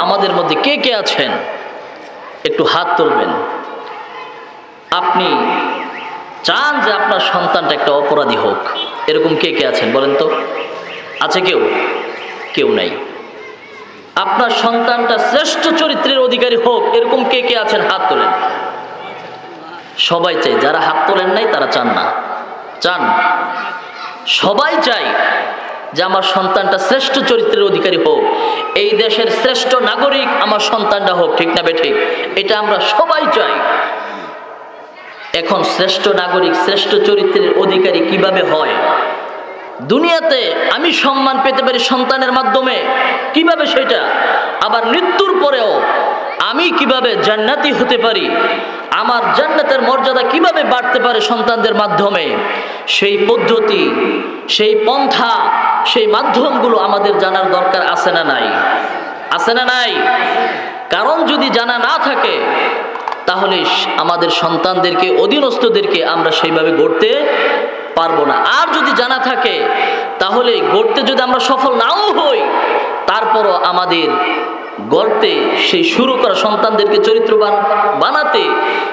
আমাদের মধ্যে কে কে আছেন একটু হাত তুলবেন। আপনি চান যে আপনার সন্তানটা একটা অপরাধী হোক, এরকম কে কে আছেন বলেন তো? আছে কেউ? কেউ নাই। আপনার সন্তানটা শ্রেষ্ঠ চরিত্রের অধিকারী হোক, এরকম কে কে আছেন হাত তোলেন। সবাই চাই, যারা হাত তোলেন নাই তারা চান না। চান? সবাই চাই যে আমার সন্তানটা শ্রেষ্ঠ চরিত্রের অধিকারী হোক, এই দেশের শ্রেষ্ঠ নাগরিক আমার সন্তানটা হোক, ঠিক না বেঠিক? এটা আমরা সবাই চাই। এখন শ্রেষ্ঠ নাগরিক শ্রেষ্ঠ চরিত্রের অধিকারী কিভাবে হয়? দুনিয়াতে আমি সম্মান পেতে পারি সন্তানের মাধ্যমে, কিভাবে সেটা? আবার মৃত্যুর পরেও আমি কিভাবে জান্নাতি হতে পারি, আমার জান্নাতের মর্যাদা কিভাবে বাড়তে পারে সন্তানদের মাধ্যমে, সেই পদ্ধতি, সেই পন্থা, সেই মাধ্যমগুলো আমাদের জানার দরকার আছে না নাই? আছে না নাই? কারণ যদি জানা না থাকে তাহলে আমাদের সন্তানদেরকে, অধীনস্থদেরকে আমরা সেইভাবে গড়তে পারবো না। আর যদি জানা থাকে তাহলে গড়তে যদি আমরা সফল নাও হই, তারপরও আমাদের গড়তে, সেই শুরু করা সন্তানদেরকে চরিত্রবান বানাতে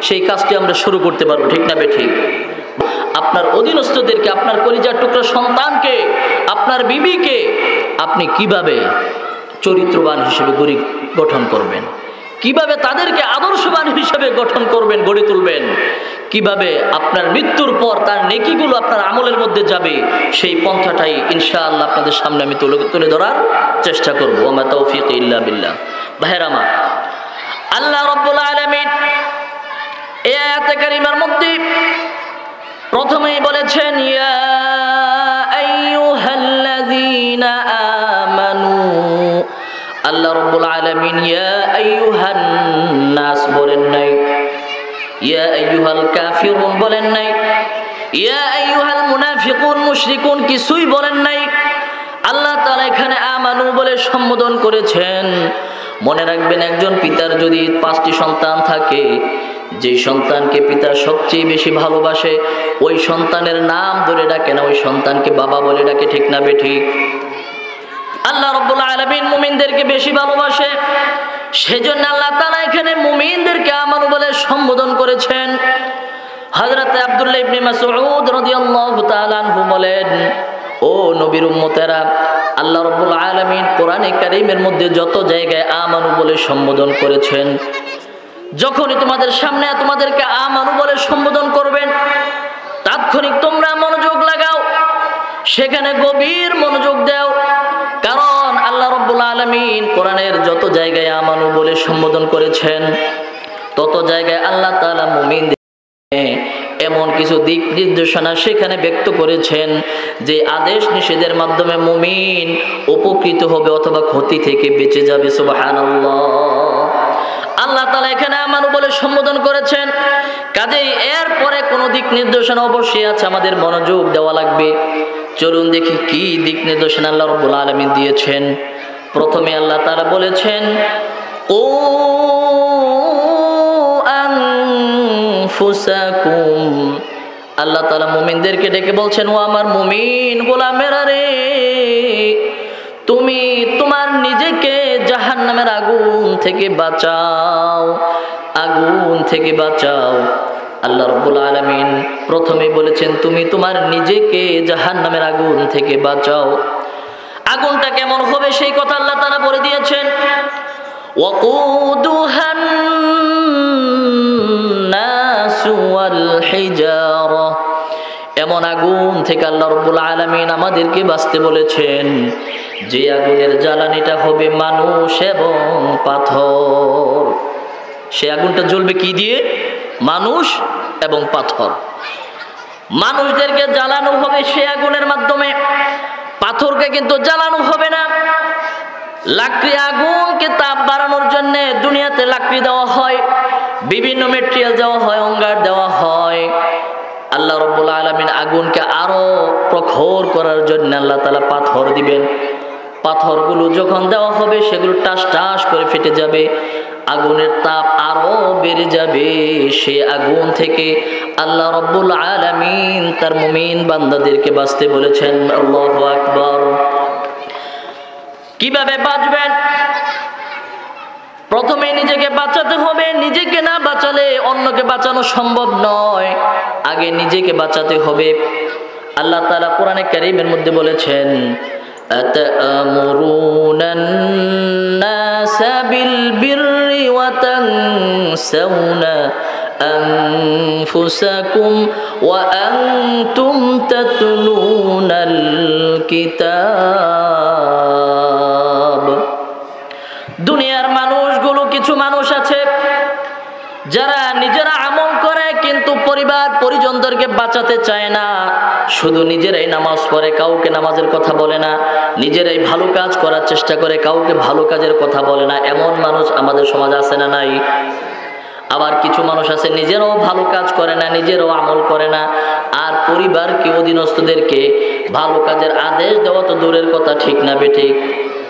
সেই কাজটি আমরা শুরু করতে পারবো, ঠিক না বেঠিক? আপনার অধীনস্থদেরকে, আপনার কলিজার টুকরা সন্তানকে, আপনার বিবিকে আপনি কিভাবে চরিত্রবান হিসেবে গঠন করবেন, কিভাবে তাদেরকে আদর্শবান হিসেবে গঠন করবেন, গড়ে তুলবেন, কিভাবে আপনার মৃত্যুর পর তার নেকিগুলো আপনার আমলের মধ্যে যাবে, সেই পন্থাটাই ইনশাআল্লাহ আপনাদের সামনে আমি তুলে ধরার চেষ্টা করবো। ওয়া মা তাওফীক ইল্লা বিল্লাহ। ভাইরা আমার, আল্লাহ রাব্বুল আলামিন এই আয়াতে কারিমার মধ্যে প্রথমেই বলেছেন, ইয়া আইয়ুহাল্লাযীনা আমানু। আল্লাহ রাব্বুল আলামিন ইয়া আইয়ুহান নাস বলেন নাই, ইয়া আইয়ুহাল কাফিরুন বলেন নাই, ইয়া আইয়ুহাল মুনাফিকুন মুশরিকুন কিছুই বলেন নাই। আল্লাহ তাআলা এখানে আমানু বলে সম্বোধন করেছেন। মনে রাখবেন, একজন পিতার যদি 5টি সন্তান থাকে, যে সন্তানকে পিতা সবচেয়ে বেশি ভালোবাসে ওই সন্তানের নাম ধরে ডাকে না, ওই সন্তানকে বাবা বলে ডাকে, ঠিক না বেঠিক? আল্লাহ রাব্বুল আলামিন মুমিনদেরকে বেশি ভালোবাসে, সেজন্য আল্লাহ তাআলা এখানে মুমিনদেরকে আমানু বলে সম্বোধন করেছেন। হযরত আব্দুল্লাহ ইবনে মাসউদ রাদিয়াল্লাহু তাআলা আনহু বলেন, ও নবীর উম্মতেরা, আল্লাহ রাব্বুল আলামিন কোরআনে কারীমের মধ্যে যত জায়গায় আমানু বলে সম্বোধন করেছেন, যখনই তোমাদের সামনে তোমাদেরকে আমানু বলে সম্বোধন করবেন, তাৎক্ষণিক তোমরা মনোযোগ লাগাও, সেখানে গভীর মনোযোগ দাও। কারণ আল্লাহ রাব্বুল আলামিন কোরআনের যত জায়গায় আমানু বলে সম্বোধন করেছেন, তত জায়গায় আল্লাহ তাআলা মুমিনদের এমন কিছু দিক নির্দেশনা সেখানে ব্যক্ত করেছেন যে আদেশ নিষেধের মাধ্যমে মুমিন উপকৃত হবে অথবা ক্ষতি থেকে বেঁচে যাবে। সুবহানাল্লাহ। আল্লাহ তাআলা এখানে আমানু বলে সম্বোধন করেছেন, কাজেই এর পরে কোনো দিক নির্দেশনা অবশ্যই আছে, আমাদের মনোযোগ দেওয়া লাগবে। চলুন দেখি কি দিক নির্দেশনা আল্লাহ রাব্বুল আলামিন দিয়েছেন। প্রথমে আল্লাহ তাআলা বলেছেন, ও আনফুসাকুম। আল্লাহ তাআলা মুমিনদেরকে ডেকে বলছেন, ও আমার মুমিন গোলামেরা রে, তুমি তোমার নিজেকে জাহান্নামের আগুন থেকে বাঁচাও, আগুন থেকে বাঁচাও। আল্লাহ রাব্বুল আলামিন প্রথমেই বলেছেন, তুমি তোমার নিজেকে জাহান্নামের আগুন থেকে বাঁচাও। আগুনটা কেমন হবে সেই কথা আল্লাহ তাআলা বলে দিয়েছেন, ওয়াকুদুহান নাসু ওয়াল হিজারা। এমন আগুন থেকে আল্লাহ রাব্বুল আলামিন আমাদেরকে বাঁচতে বলেছেন, যে আগুনের জ্বালানিটা হবে মানুষ এবং পাথর। সে আগুনটা জ্বলবে কি দিয়ে? মানুষ এবং পাথর। মানুষদেরকে জ্বালানো হবে সে আগুনের মাধ্যমে, পাথরকে কিন্তু জ্বালানো হবে না। লাকড়ি আগুনকে তাপ বাড়ানোর জন্য দুনিয়াতে লাকড়ি দেওয়া হয়, বিভিন্ন মেটেরিয়াল দেওয়া হয়, অঙ্গার দেওয়া হয়। আল্লাহ রাব্বুল আলামিন আগুনকে আরো প্রখর করার জন্য আল্লাহ তাআলা পাথর দিবেন। পাথরগুলো যখন দেওয়া হবে সেগুলো টাস টাস করে ফেটে যাবে, আগুনের তাপ আরো বেড়ে যাবে। সে আগুন থেকে আল্লাহ রাব্বুল আলামিন তার মুমিন বান্দাদেরকে বাঁচতে বলেছেন। আল্লাহু আকবার। কিভাবে বাঁচবেন? নিজেকে বাঁচাতে হবে। নিজেকে না বাঁচালে অন্যকে বাঁচানো সম্ভব নয়, আগে নিজেকে বাঁচাতে হবে। আল্লাহ তাআলা কোরআনে কারীমের মধ্যে বলেছেন, আতা'মুরুনান নাসা বিল বিররি ওয়া তানসাউনা আনফুসাকুম ওয়া আনতুম তাতলুনাল কিতাব। দুনিয়ার মানুষগুলো, কিছু মানুষ আছে যারা নিজেরা আমল করে কিন্তু পরিবার পরিজনদেরকে বাঁচাতে চায় না। শুধু নিজেরাই নামাজ পড়ে, কাউকে নামাজের কথা বলে না। নিজেরাই ভালো কাজ করার চেষ্টা করে, কাউকে ভালো কাজের কথা বলে না। এমন মানুষ আমাদের সমাজে আছে না নাই? আবার কিছু মানুষ আছে নিজেরাও ভালো কাজ করে না, নিজেরাও আমল করে না, আর পরিবারকে, অধীনস্থদেরকে ভালো কাজের আদেশ দেওয়া তো দূরের কথা, ঠিক না বেঠিক?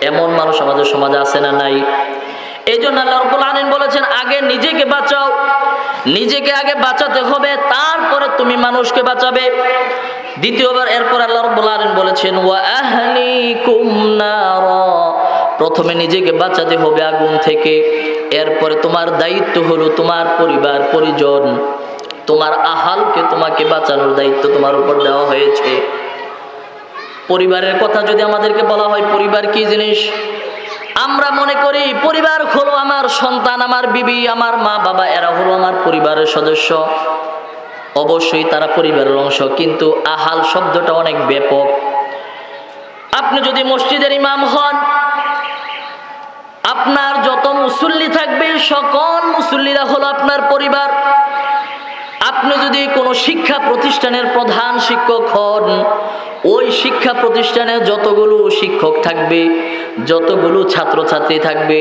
এমন মানুষ আমাদের সমাজে আছে না নাই? এই জন্য আল্লাহ রাব্বুল আলামিন বলেছেন, আগে নিজেকে বাঁচাও। নিজেকে আগে বাঁচাতে হবে, তারপরে তুমি মানুষকে বাঁচাবে। দ্বিতীয়বার এরপর আল্লাহ রাব্বুল আলামিন বলেছেন, ওয়া আহলিকুম নারা। প্রথমে নিজেকে বাঁচাতে হবে আগুন থেকে, এরপরে তোমার দায়িত্ব হলো তোমার পরিবার পরিজন, তোমার আহালকে তোমাকে বাঁচানোর দায়িত্ব তোমার উপর দেওয়া হয়েছে। পরিবারের কথা যদি আমাদেরকে বলা হয়, পরিবার কি জিনিস? আমরা মনে করি পরিবার হলো আমার সন্তান, আমার বিবি, আমার মা বাবা, এরা হলো আমার পরিবারের সদস্য। অবশ্যই তারা পরিবারের অংশ, কিন্তু আহাল শব্দটা অনেক ব্যাপক। আপনি যদি মসজিদের ইমাম হন, আপনার যত মুসল্লি থাকবে সকল মুসল্লিরা হলো আপনার পরিবার। আপনি যদি কোনো শিক্ষা প্রতিষ্ঠানের প্রধান শিক্ষক হন, ওই শিক্ষা প্রতিষ্ঠানে যতগুলো শিক্ষক থাকবে, যতগুলো ছাত্রছাত্রী থাকবে,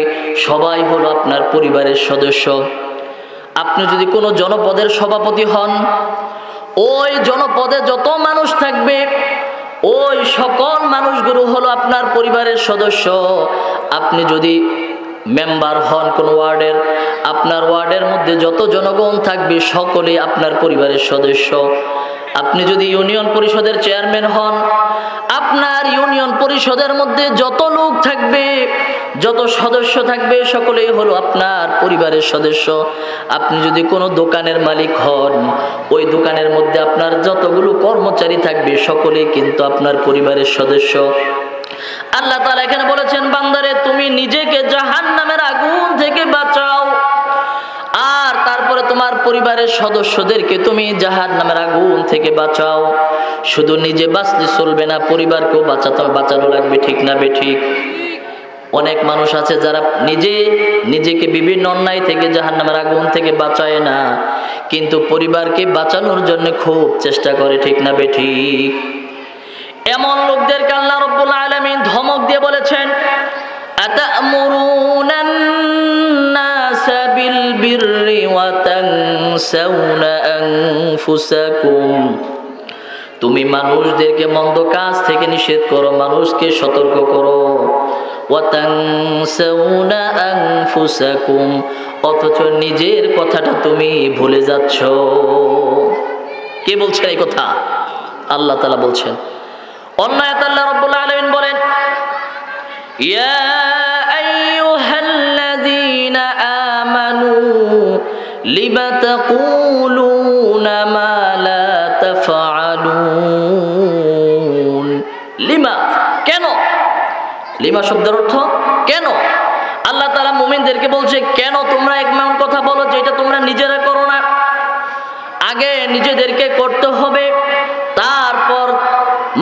সবাই হলো আপনার পরিবারের সদস্য। আপনি যদি কোনো জনপদের সভাপতি হন, ওই জনপদে যত মানুষ থাকবে, ওই সকল মানুষগুলো হলো আপনার পরিবারের সদস্য। আপনি যদি মেম্বার হন কোন ওয়ার্ডের, আপনার ওয়ার্ডের মধ্যে যত জনগণ থাকবে সকলেই আপনার পরিবারের সদস্য। আপনি যদি ইউনিয়ন পরিষদের চেয়ারম্যান হন, আপনার ইউনিয়ন পরিষদের মধ্যে যত লোক থাকবে, যত সদস্য থাকবে, সকলেই হলো আপনার পরিবারের সদস্য। আপনি যদি কোনো দোকানের মালিক হন, ওই দোকানের মধ্যে আপনার যতগুলো কর্মচারী থাকবে সকলেই কিন্তু আপনার পরিবারের সদস্য। আল্লাহ তাআলা এখানে বলেছেন, বান্দারে তুমি নিজেকে জাহান্নামের আগুন থেকে বাঁচাও, আর তারপরে তোমার পরিবারের সদস্যদেরকে তুমি জাহান্নামের আগুন থেকে বাঁচাও। শুধু নিজে বাঁচলে চলবে না, পরিবারকেও বাঁচানো লাগবে, ঠিক না বেঠিক? অনেক মানুষ আছে যারা নিজেকে বিভিন্ন অন্যায় থেকে, জাহান্নামের আগুন থেকে বাঁচায় না, কিন্তু পরিবারকে বাঁচানোর জন্য খুব চেষ্টা করে, ঠিক না বেঠিক? এমন লোকদেরকে আল্লাহ রাব্বুল আলামিন ধমক দিয়ে বলেছেন, আতা'মুরুনান নাসা বিল বিররি ওয়া তানসাউনা আনফুসাকুম। তুমি মানুষদেরকে মন্দ কাজ থেকে নিষেধ করো, মানুষকে সতর্ক করো। ওয়া তানসাউনা আনফুসাকুম, অথচ নিজের কথাটা তুমি ভুলে যাচ্ছ। কে বলছেন এই কথা? আল্লাহ তাআলা বলছেন। অন্য আয়াতে আল্লাহ রাব্বুল আলামিন বলেন, ইয়া আইয়ুহাল্লাযীনা আমানু লিমা তাকুলুনা মা লা তাফআলুন। লিমা, কেন? লিমা শব্দের অর্থ কেন। আল্লাহ তাআলা মুমিনদেরকে বলছে, কেন তোমরা এমন কথা বলো যেটা তোমরা নিজেরা করো না? আগে নিজেদেরকে করতে হবে, তারপর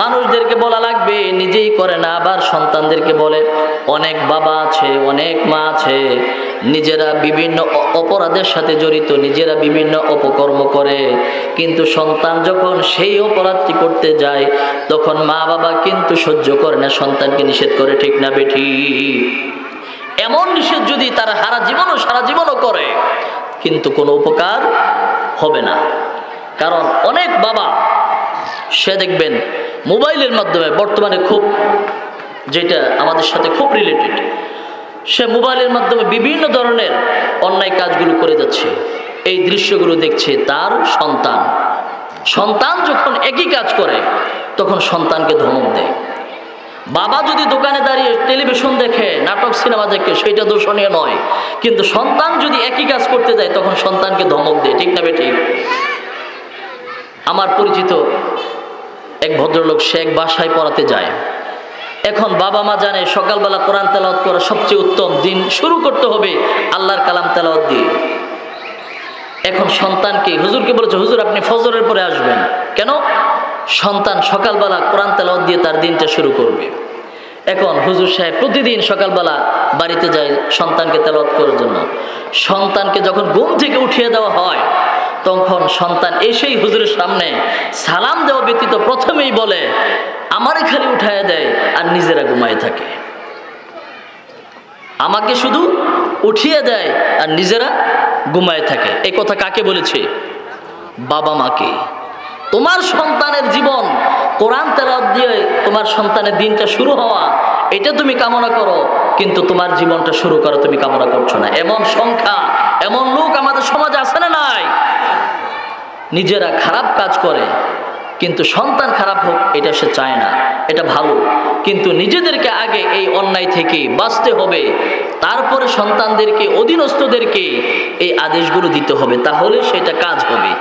মানুষদেরকে বলা লাগবে, নিজেই করে না, আবার সন্তানদেরকে বলে। অনেক বাবা আছে, অনেক মা আছে, নিজেরা বিভিন্ন অপরাধের সাথে জড়িত, নিজেরা বিভিন্ন অপকর্ম করে, কিন্তু সন্তান যখন সেই অপরাধটি করতে যায় তখন মা বাবা কিন্তু সহ্য করে না, সন্তানকে নিষেধ করে, ঠিক না বেঠিক? এমন নিষেধ যদি তারা সারা জীবনও করে, কিন্তু কোনো উপকার হবে না। কারণ অনেক বাবা, সে দেখবেন মোবাইলের মাধ্যমে বর্তমানে খুব, যেটা আমাদের সাথে খুব রিলেটেড, সে মোবাইলের মাধ্যমে বিভিন্ন ধরনের অন্যায় কাজগুলো করে যাচ্ছে। এই দৃশ্যগুলো দেখছে তার সন্তান যখন একই কাজ করে তখন সন্তানকে ধমক দেয়। বাবা যদি দোকানে দাঁড়িয়ে টেলিভিশন দেখে, নাটক সিনেমা দেখে, সেটা দূষণীয় নয়, কিন্তু সন্তান যদি একই কাজ করতে যায় তখন সন্তানকে ধমক দেয়, ঠিক না ঠিক? আমার পরিচিত এক ভদ্রলোক, সে এক বাসায় পড়াতে যায়। এখন বাবা মা জানে সকালবেলা কোরআন তেলাওয়াত করা সবচেয়ে উত্তম, দিন শুরু করতে হবে আল্লাহর কালাম তেলাওয়াত দিয়ে। এখন সন্তানকে, হুজুরকে বলেছে, হুজুর আপনি ফজরের পরে আসবেন। কেন? সন্তান সকালবেলা কোরআন তেলাওয়াত দিয়ে তার দিনটা শুরু করবে। এখন হুজুর সাহেব প্রতিদিন সকালবেলা বাড়িতে যায় সন্তানকে তেলাওয়াত করার জন্য। সন্তানকে যখন ঘুম থেকে উঠিয়ে দেওয়া হয় তখন সন্তান এসেই হুজুরের সামনে সালাম দেওয়া ব্যতীত প্রথমেই বলে, আমারে খালি উঠায় দেয় আর নিজেরা ঘুমায় থাকে। আমাকে শুধু উঠিয়ে দেয় আর নিজেরা ঘুমায় থাকে। এই কথা কাকে বলেছে? বাবা মাকে। তোমার সন্তানের জীবন কোরআন তেলাওয়াত দিয়ে তোমার সন্তানের দিনটা শুরু হওয়া, এটা তুমি কামনা করো, কিন্তু তোমার জীবনটা শুরু করো তুমি কামনা করছো না। এমন সংখ্যা, এমন লোক আমাদের সমাজে আছে না নাই? নিজেরা খারাপ কাজ করে কিন্তু সন্তান খারাপ হোক এটা সে চায় না, এটা ভালো, কিন্তু নিজেদেরকে আগে এই অন্যায় থেকে বাঁচতে হবে, তারপরে সন্তানদেরকে, অধীনস্থদেরকে এই আদেশগুলো দিতে হবে, তাহলে সেটা কাজ হবে।